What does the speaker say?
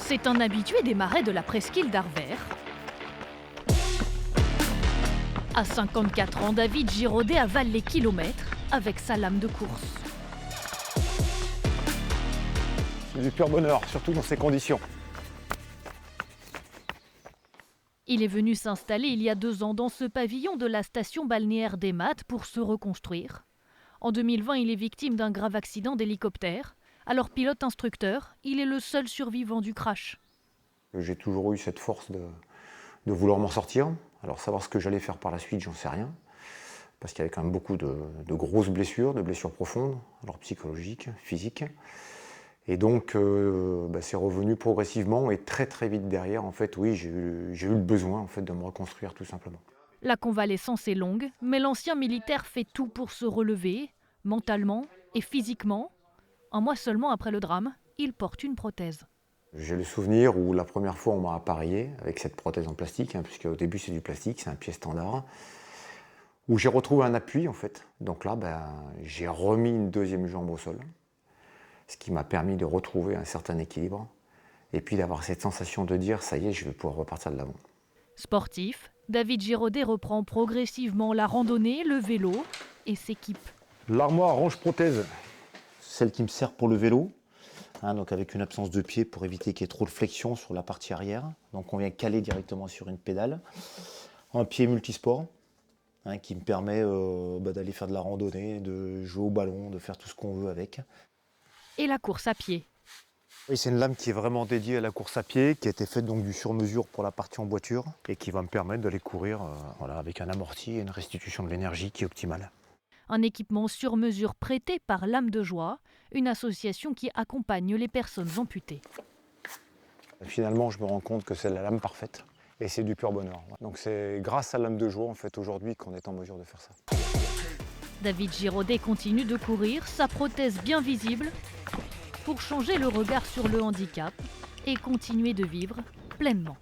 C'est un habitué des marais de la presqu'île d'Arvers. À 54 ans, David Giraudet avale les kilomètres avec sa lame de course. C'est du pur bonheur, surtout dans ces conditions. Il est venu s'installer il y a 2 ans dans ce pavillon de la station balnéaire des Mattes pour se reconstruire. En 2020, il est victime d'un grave accident d'hélicoptère. Alors pilote-instructeur, il est le seul survivant du crash. J'ai toujours eu cette force de vouloir m'en sortir. Alors savoir ce que j'allais faire par la suite, j'en sais rien. Parce qu'il y avait quand même beaucoup de grosses blessures, de blessures profondes, alors psychologiques, physiques. Et donc c'est revenu progressivement et très très vite derrière. En fait, oui, j'ai eu le besoin en fait, de me reconstruire tout simplement. La convalescence est longue, mais l'ancien militaire fait tout pour se relever, mentalement et physiquement. Un mois seulement après le drame, il porte une prothèse. J'ai le souvenir où la première fois on m'a appareillé avec cette prothèse en plastique, puisque au début c'est du plastique, c'est un pied standard, où j'ai retrouvé un appui en fait. Donc là, j'ai remis une deuxième jambe au sol, ce qui m'a permis de retrouver un certain équilibre, et puis d'avoir cette sensation de dire ça y est, je vais pouvoir repartir de l'avant. Sportif, David Giraudet reprend progressivement la randonnée, le vélo et s'équipe. L'armoire range-prothèse. Celle qui me sert pour le vélo, donc avec une absence de pied pour éviter qu'il y ait trop de flexion sur la partie arrière. Donc on vient caler directement sur une pédale. Un pied multisport qui me permet d'aller faire de la randonnée, de jouer au ballon, de faire tout ce qu'on veut avec. Et la course à pied. Oui, c'est une lame qui est vraiment dédiée à la course à pied, qui a été faite donc du sur-mesure pour la partie en boiture Et qui va me permettre d'aller courir avec un amorti et une restitution de l'énergie qui est optimale. Un équipement sur mesure prêté par Lame de Joie, une association qui accompagne les personnes amputées. Finalement, je me rends compte que c'est la lame parfaite et c'est du pur bonheur. Donc c'est grâce à Lame de Joie en fait aujourd'hui qu'on est en mesure de faire ça. David Giraudet continue de courir, sa prothèse bien visible, pour changer le regard sur le handicap et continuer de vivre pleinement.